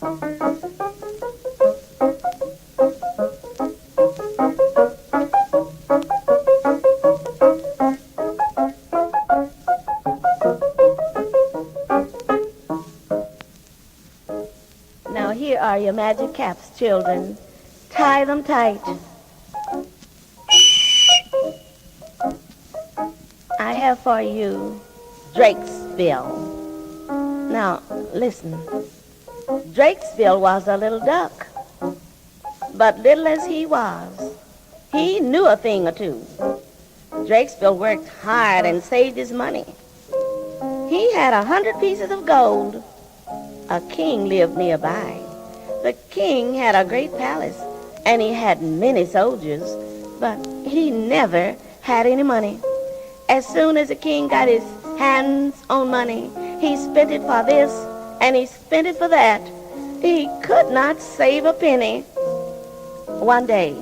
Now here are your magic caps, children. Tie them tight. I have for you Drakesbill. Now, listen. Drakesbill was a little duck. But little as he was, he knew a thing or two. Drakesbill worked hard and saved his money. He had 100 pieces of gold. A king lived nearby. The king had a great palace, and he had many soldiers, but he never had any money. As soon as the king got his hands on money, he spent it for this, and he spent it for that. He could not save a penny. One day,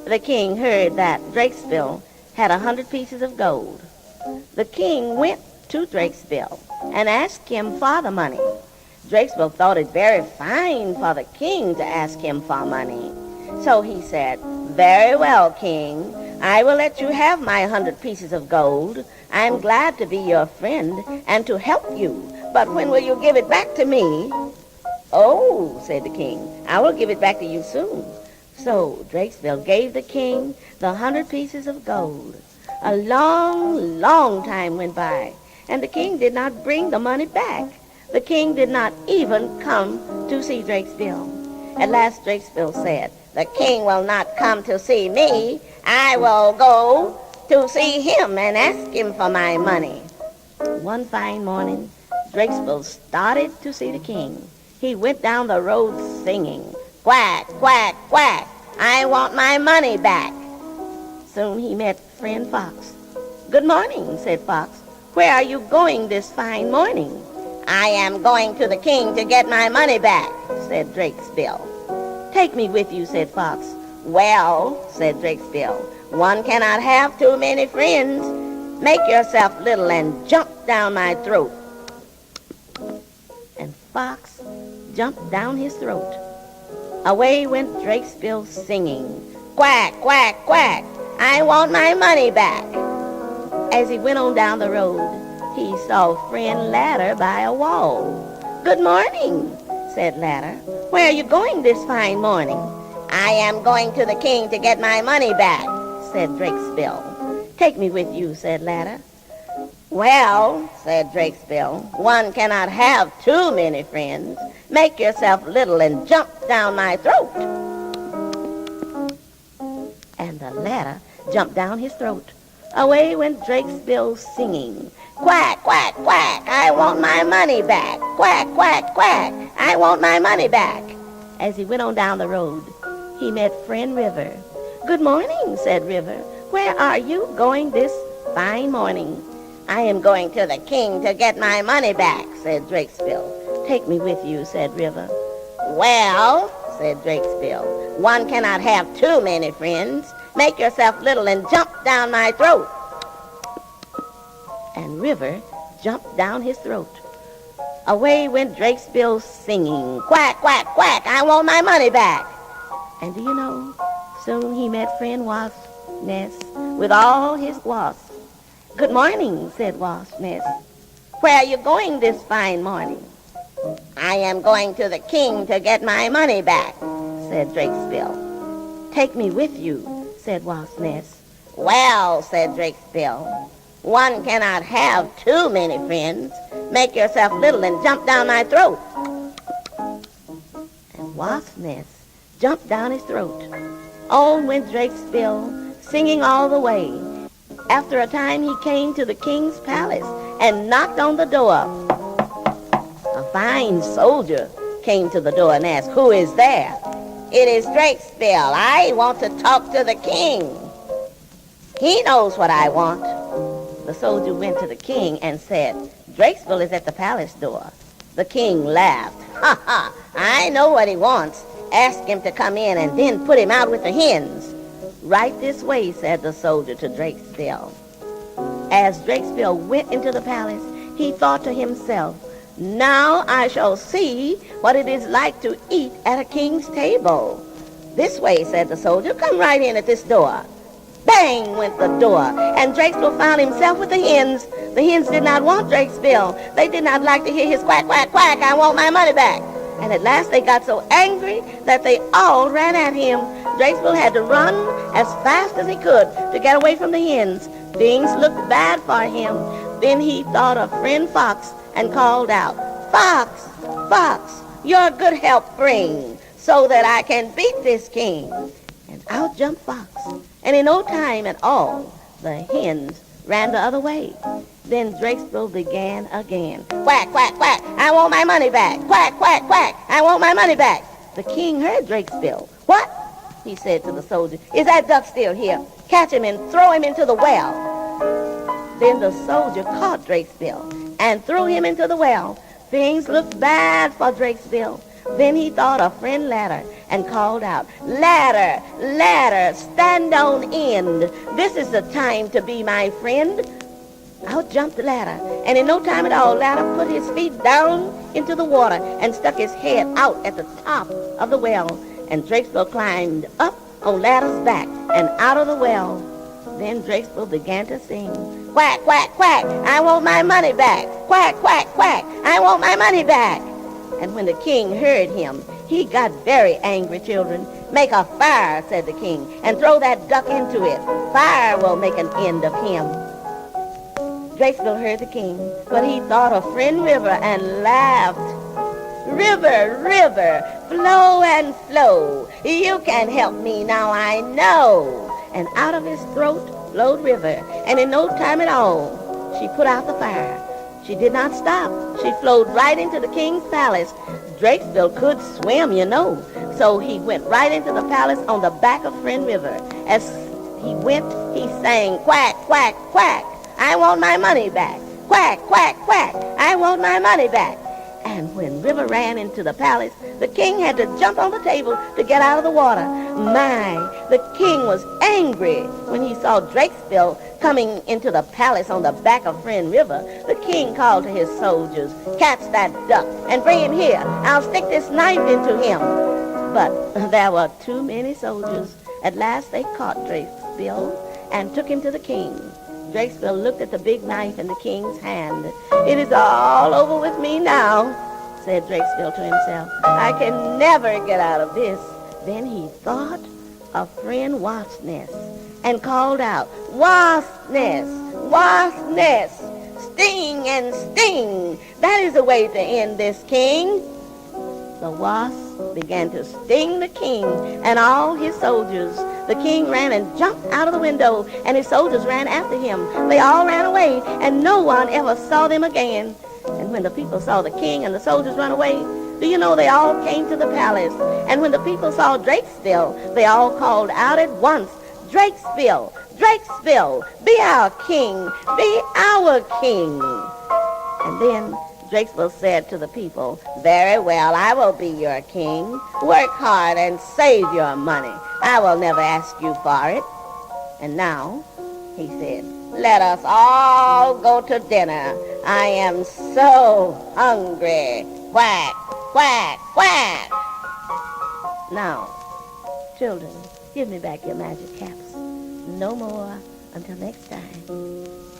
the king heard that Drakesbill had 100 pieces of gold. The king went to Drakesbill and asked him for the money. Drakesbill thought it very fine for the king to ask him for money. So he said, "Very well, king. I will let you have my 100 pieces of gold. I am glad to be your friend and to help you. But when will you give it back to me?" "Oh," said the king, "I will give it back to you soon." So Drakesbill gave the king the 100 pieces of gold. A long, long time went by, and the king did not bring the money back. The king did not even come to see Drakesbill. At last Drakesbill said, "The king will not come to see me. I will go to see him and ask him for my money." One fine morning, Drakesbill started to see the king. He went down the road singing, "Quack, quack, quack, I want my money back." Soon he met friend Fox. "Good morning," said Fox. "Where are you going this fine morning?" "I am going to the king to get my money back," said Drakesbill. "Take me with you," said Fox. "Well," said Drakesbill, "one cannot have too many friends. Make yourself little and jump down my throat." And Fox jumped down his throat. Away went Drakesbill singing, "Quack, quack, quack, I want my money back." As he went on down the road, he saw friend Ladder by a wall. "Good morning," said Ladder. "Where are you going this fine morning?" "I am going to the king to get my money back," said Drakesbill. "Take me with you," said Ladder. "Well," said Drakesbill, "one cannot have too many friends. Make yourself little and jump down my throat." And the ladder jumped down his throat. Away went Drakesbill singing, "Quack, quack, quack, I want my money back. Quack, quack, quack, I want my money back." As he went on down the road, he met friend River. "Good morning," said River. "Where are you going this fine morning?" "I am going to the king to get my money back," said Drakesbill. "Take me with you," said River. "Well," said Drakesbill, "one cannot have too many friends. Make yourself little and jump down my throat." And River jumped down his throat. Away went Drakesbill singing, "Quack, quack, quack, I want my money back." And do you know, soon he met friend Wasp Nest with all his wasps. "Good morning," said Wasp Nest. "Where are you going this fine morning?" "I am going to the king to get my money back," said Drakesbill. "Take me with you," said Wasp Nest. "Well," said Drakesbill, "one cannot have too many friends. Make yourself little and jump down my throat." And Wasp Nest jumped down his throat. On went Drakesbill, singing all the way. After a time he came to the king's palace and knocked on the door. A fine soldier came to the door and asked, "Who is there?" "It is Drakesbill. I want to talk to the king. He knows what I want." The soldier went to the king and said, "Drakesbill is at the palace door." The king laughed. "Ha ha, I know what he wants. Ask him to come in and then put him out with the hens." "Right this way," said the soldier to Drakesbill. As Drakesbill went into the palace, he thought to himself, Now I shall see what it is like to eat at a king's table. This way, said the soldier. Come right in at this door. Bang went the door, and Drakesbill found himself with the hens. The hens did not want Drakesbill. They did not like to hear his quack, quack, quack, I want my money back. And at last they got so angry that they all ran at him. Drakesbill had to run as fast as he could to get away from the hens. Things looked bad for him. Then he thought of friend Fox and called out, Fox, Fox, your good help bring, so that I can beat this king. And out jumped Fox. And in no time at all, the hens ran the other way. Then Drakesbill began again. Quack, quack, quack, I want my money back. Quack, quack, quack, I want my money back. The king heard Drakesbill. What? He said to the soldier. Is that duck still here? Catch him and throw him into the well. Then the soldier caught Drakesbill and threw him into the well. Things looked bad for Drakesbill. Then he thought of friend Ladder and called out, Ladder, Ladder, stand on end. This is the time to be my friend. Out jumped Ladder, and in no time at all, Ladder put his feet down into the water and stuck his head out at the top of the well. And Drakesbill climbed up on Ladder's back and out of the well. Then Drakesbill began to sing, Quack, quack, quack, I want my money back. Quack, quack, quack, I want my money back. And when the king heard him, he got very angry, children. Make a fire, said the king, and throw that duck into it. Fire will make an end of him. Drakesbill heard the king, but he thought of friend River and laughed. River, river, flow and flow. You can help me now, I know. And out of his throat flowed River, and in no time at all, she put out the fire. She did not stop. She flowed right into the king's palace. Drakesbill could swim, you know. So he went right into the palace on the back of friend River. As he went, he sang, Quack, quack, quack, I want my money back. Quack, quack, quack, I want my money back. And when River ran into the palace, the king had to jump on the table to get out of the water. My, the king was angry when he saw Drakesbill coming into the palace on the back of friend River. The king called to his soldiers, Catch that duck and bring him here. I'll stick this knife into him. But there were too many soldiers. At last they caught Drakesbill and took him to the king. Drakesbill looked at the big knife in the king's hand. It is all over with me now, said Drakesbill to himself. I can never get out of this. Then he thought of friend Wasp's Nest and called out, Wasp's Nest, Wasp's Nest, sting and sting. That is the way to end this king. The wasp began to sting the king and all his soldiers. The king ran and jumped out of the window, and his soldiers ran after him. They all ran away, and no one ever saw them again. And when the people saw the king and the soldiers run away, do you know they all came to the palace? And when the people saw Drakesbill, they all called out at once, Drakesbill, Drakesbill, be our king, be our king. And then Drakesbill said to the people, Very well, I will be your king. Work hard and save your money. I will never ask you for it. And now, he said, let us all go to dinner. I am so hungry. Quack, quack, quack. Now, children, give me back your magic caps. No more until next time.